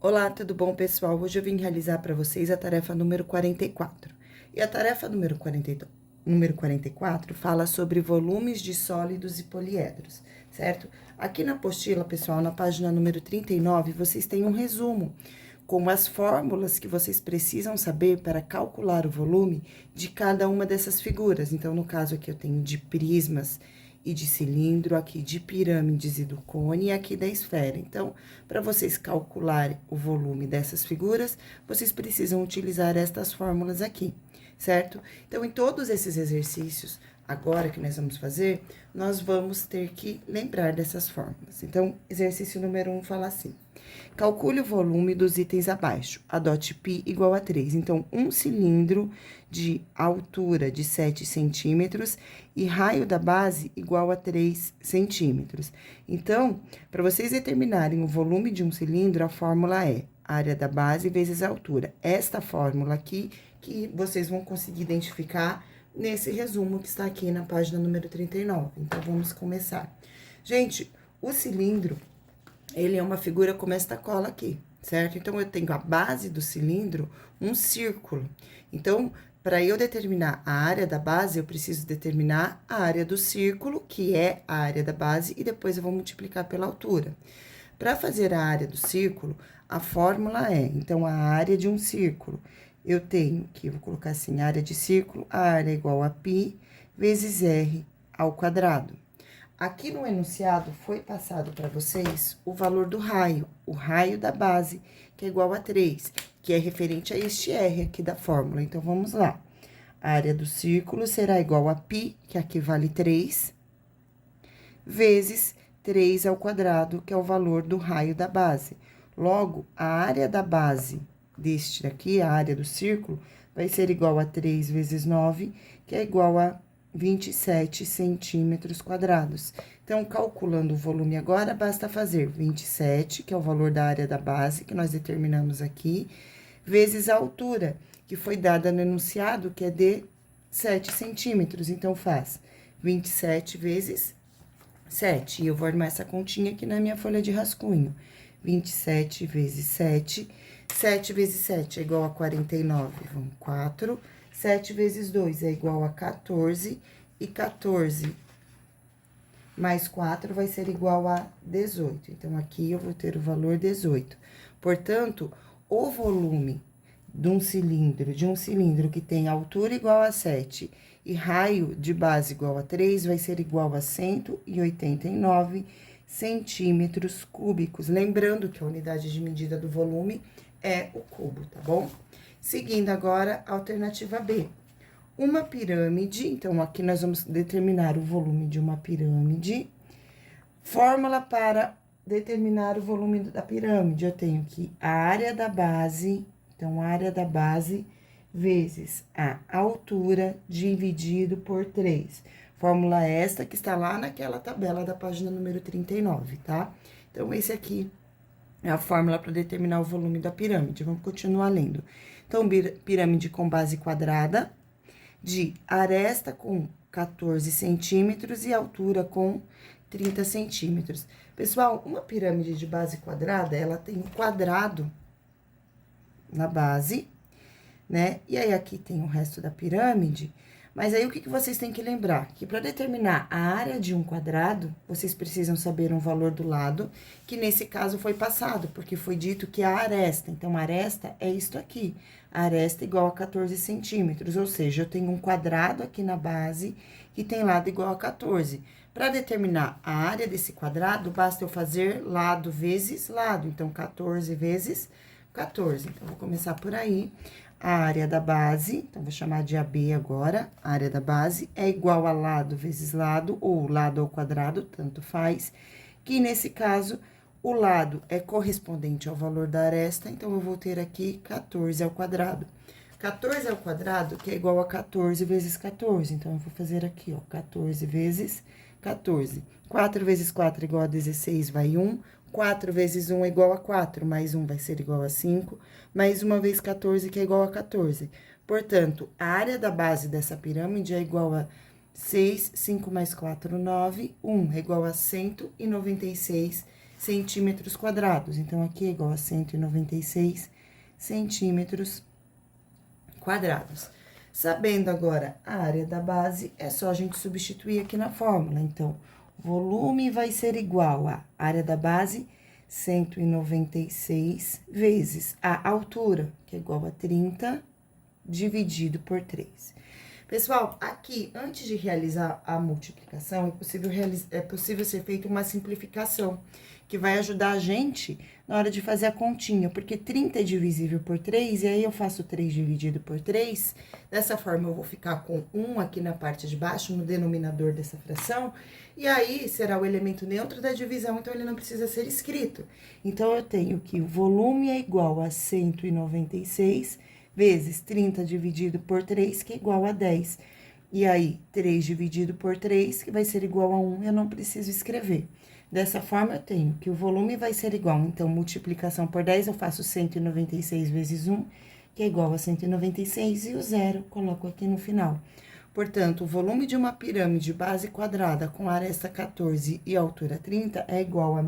Olá, tudo bom, pessoal? Hoje eu vim realizar para vocês a tarefa número 44. E a tarefa número 44 fala sobre volumes de sólidos e poliedros, certo? Aqui na apostila, pessoal, na página número 39, vocês têm um resumo com as fórmulas que vocês precisam saber para calcular o volume de cada uma dessas figuras. Então, no caso aqui, eu tenho de prismas e de cilindro, aqui de pirâmides e do cone, e aqui da esfera. Então, para vocês calcularem o volume dessas figuras, vocês precisam utilizar estas fórmulas aqui, certo? Então, em todos esses exercícios, agora que nós vamos fazer, nós vamos ter que lembrar dessas fórmulas. Então, exercício número 1 fala assim: calcule o volume dos itens abaixo. Adote π igual a 3. Então, um cilindro de altura de 7 centímetros e raio da base igual a 3 centímetros. Então, para vocês determinarem o volume de um cilindro, a fórmula é área da base vezes a altura. Esta fórmula aqui que vocês vão conseguir identificar nesse resumo que está aqui na página número 39. Então, vamos começar. Gente, o cilindro, ele é uma figura como esta cola aqui, certo? Então, eu tenho a base do cilindro, um círculo. Então, para eu determinar a área da base, eu preciso determinar a área do círculo, que é a área da base, e depois eu vou multiplicar pela altura. Para fazer a área do círculo, a fórmula é, então, a área de um círculo. Eu tenho que, vou colocar assim, área de círculo, a área é igual a π vezes r ao quadrado. Aqui no enunciado foi passado para vocês o valor do raio, o raio da base, que é igual a 3, que é referente a este R aqui da fórmula. Então, vamos lá. A área do círculo será igual a π, que aqui vale 3, vezes 3 ao quadrado, que é o valor do raio da base. Logo, a área da base deste aqui, a área do círculo, vai ser igual a 3 vezes 9, que é igual a 27 centímetros quadrados. Então, calculando o volume agora, basta fazer 27, que é o valor da área da base, que nós determinamos aqui, vezes a altura, que foi dada no enunciado, que é de 7 centímetros. Então, faz 27 vezes 7. E eu vou armar essa continha aqui na minha folha de rascunho. 27 vezes 7. 7 vezes 7 é igual a 49, vão 4. 7 vezes 2 é igual a 14, e 14 mais 4 vai ser igual a 18. Então, aqui eu vou ter o valor 18. Portanto, o volume de um cilindro que tem altura igual a 7 e raio de base igual a 3, vai ser igual a 189 centímetros cúbicos. Lembrando que a unidade de medida do volume é o cubo, tá bom? Seguindo agora a alternativa B. Uma pirâmide, então, aqui nós vamos determinar o volume de uma pirâmide. Fórmula para determinar o volume da pirâmide, eu tenho que a área da base, então, a área da base vezes a altura dividido por 3. Fórmula esta que está lá naquela tabela da página número 39, tá? Então, esse aqui é a fórmula para determinar o volume da pirâmide. Vamos continuar lendo. Então, pirâmide com base quadrada, de aresta com 14 centímetros e altura com 30 centímetros. Pessoal, uma pirâmide de base quadrada, ela tem um quadrado na base, né? E aí, aqui tem o resto da pirâmide. Mas aí, o que vocês têm que lembrar? Que para determinar a área de um quadrado, vocês precisam saber um valor do lado, que nesse caso foi passado, porque foi dito que a aresta. Então, a aresta é isto aqui. A aresta igual a 14 centímetros, ou seja, eu tenho um quadrado aqui na base que tem lado igual a 14. Para determinar a área desse quadrado, basta eu fazer lado vezes lado. Então, 14 vezes 14. Então, vou começar por aí. A área da base, então, vou chamar de AB agora, a área da base é igual a lado vezes lado, ou lado ao quadrado, tanto faz, que nesse caso, o lado é correspondente ao valor da aresta, então, eu vou ter aqui 14 ao quadrado. 14 ao quadrado, que é igual a 14 vezes 14, então, eu vou fazer aqui, ó, 14 vezes 14. 4 vezes 4 é igual a 16, vai 1. 4 vezes 1 é igual a 4, mais 1 vai ser igual a 5, mais 1 vezes 14, que é igual a 14. Portanto, a área da base dessa pirâmide é igual a 6, 5 mais 4, 9, 1 é igual a 196 centímetros quadrados. Então, aqui é igual a 196 centímetros quadrados. Sabendo agora a área da base, é só a gente substituir aqui na fórmula. Então, volume vai ser igual a área da base, 196 vezes a altura, que é igual a 30, dividido por 3. Pessoal, aqui, antes de realizar a multiplicação, é possível ser feita uma simplificação, que vai ajudar a gente na hora de fazer a continha, porque 30 é divisível por 3, e aí eu faço 3 dividido por 3, dessa forma eu vou ficar com 1 aqui na parte de baixo, no denominador dessa fração, e aí será o elemento neutro da divisão, então ele não precisa ser escrito. Então, eu tenho que o volume é igual a 196 vezes 30 dividido por 3, que é igual a 10. E aí, 3 dividido por 3, que vai ser igual a 1, eu não preciso escrever. Dessa forma, eu tenho que o volume vai ser igual, então, multiplicação por 10, eu faço 196 vezes 1, que é igual a 196, e o zero coloco aqui no final. Portanto, o volume de uma pirâmide base quadrada com aresta 14 e altura 30 é igual a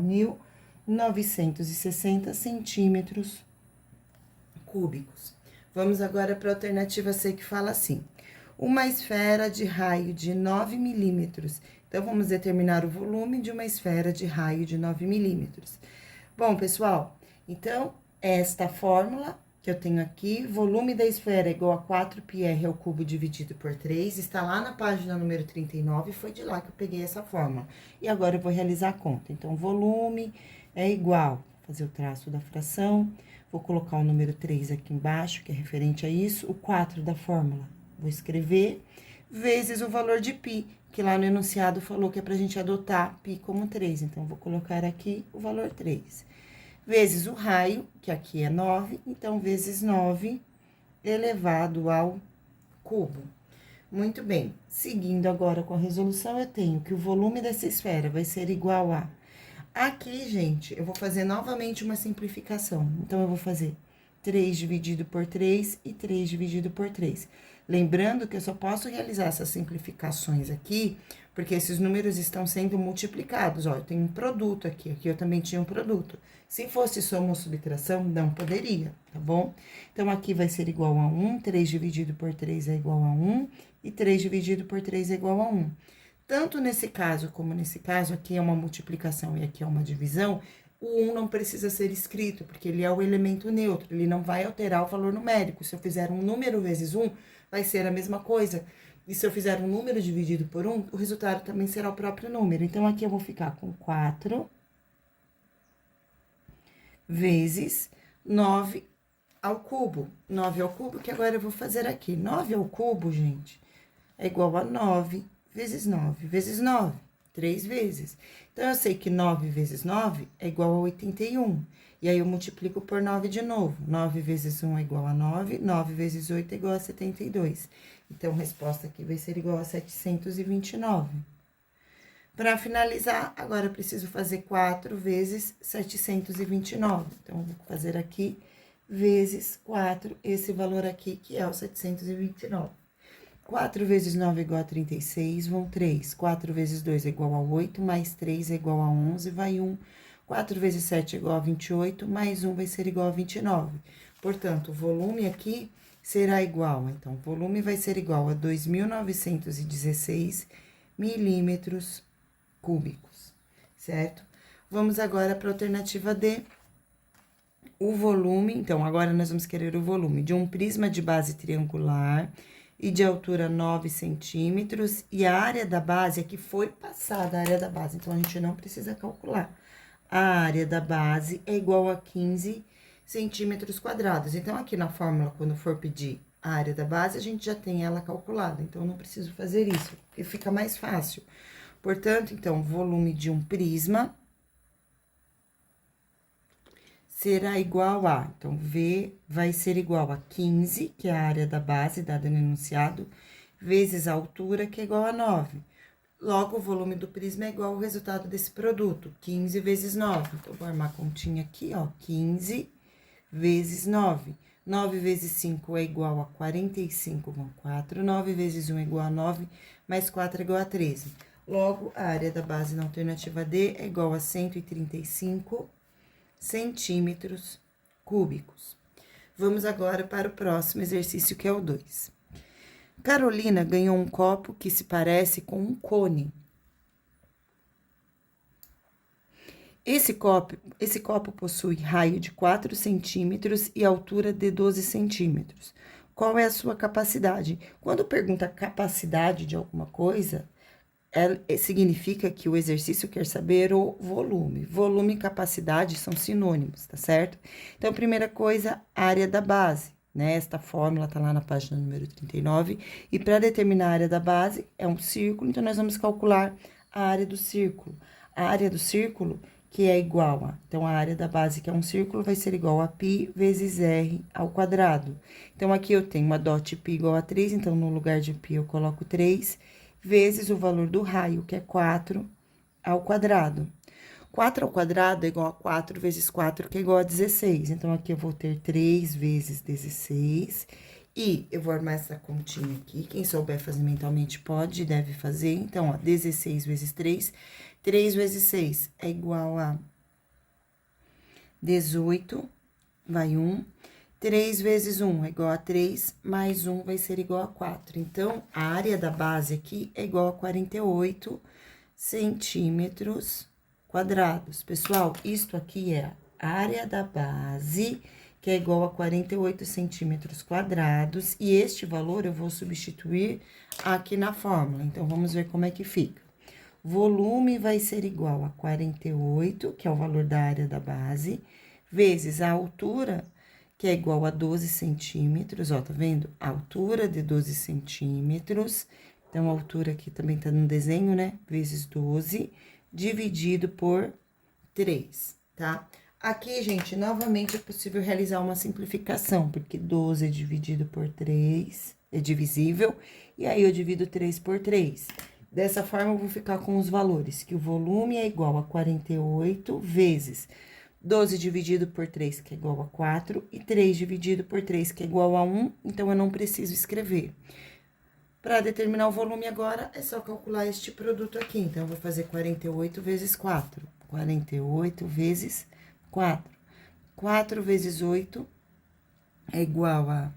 1.960 centímetros cúbicos. Vamos agora para a alternativa C, que fala assim: uma esfera de raio de 9 milímetros. Então, vamos determinar o volume de uma esfera de raio de 9 milímetros. Bom, pessoal, então, esta fórmula que eu tenho aqui, volume da esfera é igual a 4πr ao cubo dividido por 3, está lá na página número 39, foi de lá que eu peguei essa fórmula. E agora eu vou realizar a conta. Então, volume é igual, vou fazer o traço da fração, vou colocar o número 3 aqui embaixo, que é referente a isso, o 4 da fórmula, vou escrever, vezes o valor de π, que lá no enunciado falou que é pra gente adotar π como 3, então, vou colocar aqui o valor 3. Vezes o raio, que aqui é 9, então, vezes 9 elevado ao cubo. Muito bem, seguindo agora com a resolução, eu tenho que o volume dessa esfera vai ser igual a... Aqui, gente, eu vou fazer novamente uma simplificação. Então, eu vou fazer 3 dividido por 3 e 3 dividido por 3. Lembrando que eu só posso realizar essas simplificações aqui, porque esses números estão sendo multiplicados. Ó, eu tenho um produto aqui, aqui eu também tinha um produto. Se fosse soma ou subtração, não poderia, tá bom? Então, aqui vai ser igual a 1, 3 dividido por 3 é igual a 1, e 3 dividido por 3 é igual a 1. Tanto nesse caso como nesse caso, aqui é uma multiplicação e aqui é uma divisão, o 1 não precisa ser escrito, porque ele é o elemento neutro, ele não vai alterar o valor numérico. Se eu fizer um número vezes 1, vai ser a mesma coisa. E se eu fizer um número dividido por 1, o resultado também será o próprio número. Então, aqui eu vou ficar com 4 vezes 9 ao cubo. 9 ao cubo, que agora eu vou fazer aqui. 9 ao cubo, gente, é igual a 9 vezes 9 vezes 9, 3 vezes. Então, eu sei que 9 vezes 9 é igual a 81. E aí, eu multiplico por 9 de novo. 9 vezes 1 é igual a 9, 9 vezes 8 é igual a 72. Então, a resposta aqui vai ser igual a 729. Para finalizar, agora eu preciso fazer 4 vezes 729. Então, eu vou fazer aqui vezes 4, esse valor aqui, que é o 729. 4 vezes 9 é igual a 36, vão 3. 4 vezes 2 é igual a 8, mais 3 é igual a 11, vai 1. 4 vezes 7 é igual a 28, mais 1 vai ser igual a 29. Portanto, o volume aqui será igual, então, o volume vai ser igual a 2.916 milímetros cúbicos, certo? Vamos agora para a alternativa D. O volume, então, agora nós vamos querer o volume de um prisma de base triangular e de altura 9 centímetros, e a área da base, aqui foi passada a área da base, então, a gente não precisa calcular. A área da base é igual a 15 centímetros quadrados. Então, aqui na fórmula, quando for pedir a área da base, a gente já tem ela calculada, então, não preciso fazer isso, porque fica mais fácil. Portanto, então, volume de um prisma será igual a, então, V vai ser igual a 15, que é a área da base, dada no enunciado, vezes a altura, que é igual a 9. Logo, o volume do prisma é igual ao resultado desse produto, 15 vezes 9. Então, vou armar a continha aqui, ó, 15 vezes 9. 9 vezes 5 é igual a 45, vão 4. 9 vezes 1 é igual a 9, mais 4 é igual a 13. Logo, a área da base na alternativa D é igual a 135 centímetros cúbicos. Vamos agora para o próximo exercício, que é o 2. Carolina ganhou um copo que se parece com um cone. Esse copo possui raio de 4 centímetros e altura de 12 centímetros. Qual é a sua capacidade? Quando pergunta capacidade de alguma coisa, significa que o exercício quer saber o volume. Volume e capacidade são sinônimos, tá certo? Então, primeira coisa, área da base, né? Esta fórmula tá lá na página número 39. E para determinar a área da base, é um círculo, então nós vamos calcular a área do círculo. A área do círculo, que é igual a... Então, a área da base, que é um círculo, vai ser igual a π vezes r ao quadrado. Então, aqui eu tenho uma dot π igual a 3, então, no lugar de π eu coloco 3, vezes o valor do raio, que é 4 ao quadrado. 4 ao quadrado é igual a 4 vezes 4, que é igual a 16. Então, aqui eu vou ter 3 vezes 16. E eu vou armar essa continha aqui. Quem souber fazer mentalmente pode e deve fazer. Então, ó, 16 vezes 3. 3 vezes 6 é igual a 18, vai 1. 3 vezes 1 é igual a 3, mais 1 vai ser igual a 4. Então, a área da base aqui é igual a 48 centímetros quadrados. Pessoal, isto aqui é a área da base, que é igual a 48 centímetros quadrados, e este valor eu vou substituir aqui na fórmula. Então, vamos ver como é que fica. Volume vai ser igual a 48, que é o valor da área da base, vezes a altura, que é igual a 12 centímetros, ó, tá vendo? A altura de 12 centímetros, então, a altura aqui também tá no desenho, né? Vezes 12, dividido por 3, tá? Aqui, gente, novamente é possível realizar uma simplificação, porque 12 dividido por 3 é divisível, e aí eu divido 3 por 3. Dessa forma, eu vou ficar com os valores, que o volume é igual a 48 vezes 12 dividido por 3, que é igual a 4, e 3 dividido por 3, que é igual a 1, então, eu não preciso escrever. Para determinar o volume agora, é só calcular este produto aqui. Então, eu vou fazer 48 vezes 4. 48 vezes 4. 4 vezes 8 é igual a...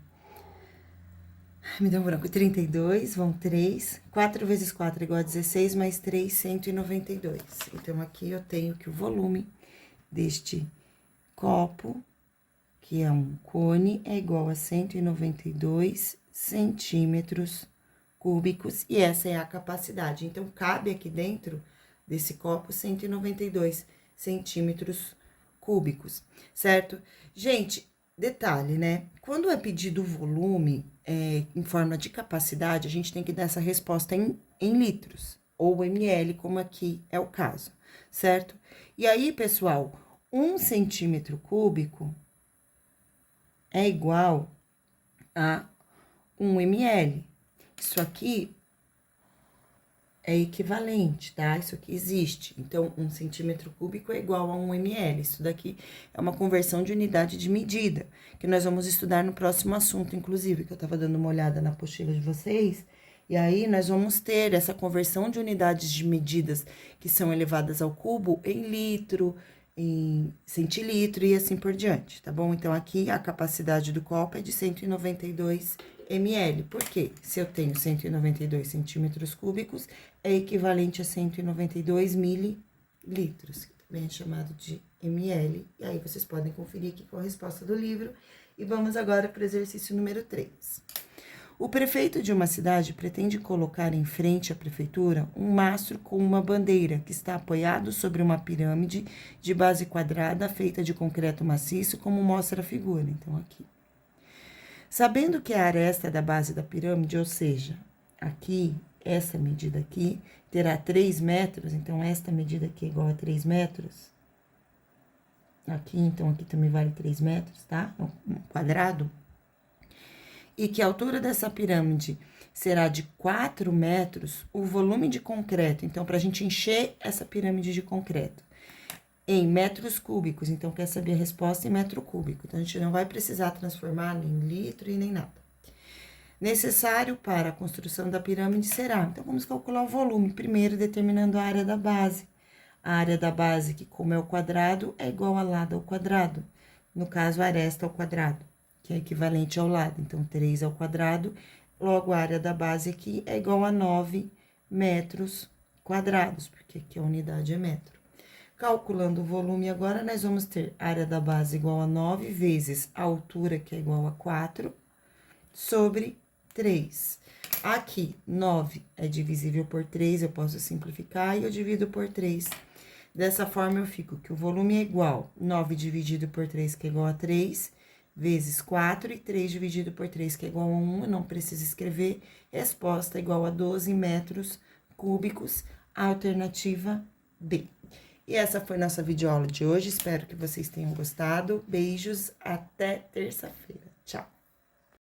Me deu um branco. 32, vão 3. 4 vezes 4 é igual a 16, mais 3, 192. Então, aqui eu tenho que o volume deste copo, que é um cone, é igual a 192 centímetros cúbicos, e essa é a capacidade. Então, cabe aqui dentro desse copo 192 centímetros cúbicos, certo? Gente, detalhe, né? Quando é pedido o volume em forma de capacidade, a gente tem que dar essa resposta em litros, ou ml, como aqui é o caso, certo? E aí, pessoal, 1 centímetro cúbico é igual a 1 ml. Isso aqui é equivalente, tá? Isso aqui existe. Então, 1 centímetro cúbico é igual a 1 ml. Isso daqui é uma conversão de unidade de medida, que nós vamos estudar no próximo assunto, inclusive, que eu tava dando uma olhada na apostila de vocês. E aí, nós vamos ter essa conversão de unidades de medidas que são elevadas ao cubo em litro, em centilitro e assim por diante, tá bom? Então, aqui a capacidade do copo é de 192 ml. Por quê? Se eu tenho 192 centímetros cúbicos, é equivalente a 192 mililitros, que também é chamado de ml. E aí, vocês podem conferir aqui com a resposta do livro. E vamos agora para o exercício número 3. O prefeito de uma cidade pretende colocar em frente à prefeitura um mastro com uma bandeira que está apoiado sobre uma pirâmide de base quadrada feita de concreto maciço, como mostra a figura. Então, aqui. Sabendo que a aresta da base da pirâmide, ou seja, aqui, essa medida aqui, terá 3 metros, então, esta medida aqui é igual a 3 metros. Aqui, então, aqui também vale 3 metros, tá? Um quadrado. E que a altura dessa pirâmide será de 4 metros, o volume de concreto, então, para a gente encher essa pirâmide de concreto, em metros cúbicos, então, quer saber a resposta em metro cúbico. Então, a gente não vai precisar transformar nem litro e nem nada. necessário para a construção da pirâmide será. Então, vamos calcular o volume, primeiro determinando a área da base. A área da base, que como é o quadrado, é igual a lado ao quadrado. No caso, a aresta ao quadrado, que é equivalente ao lado. Então, 3 ao quadrado, logo a área da base aqui é igual a 9 metros quadrados, porque aqui a unidade é metro. Calculando o volume agora, nós vamos ter área da base igual a 9 vezes a altura, que é igual a 4, sobre 3. Aqui, 9 é divisível por 3, eu posso simplificar e eu divido por 3. Dessa forma, eu fico que o volume é igual 9 dividido por 3, que é igual a 3, vezes 4, e 3 dividido por 3, que é igual a 1, eu não preciso escrever. Resposta igual a 12 metros cúbicos, alternativa B. E essa foi nossa videoaula de hoje, espero que vocês tenham gostado. Beijos, até terça-feira.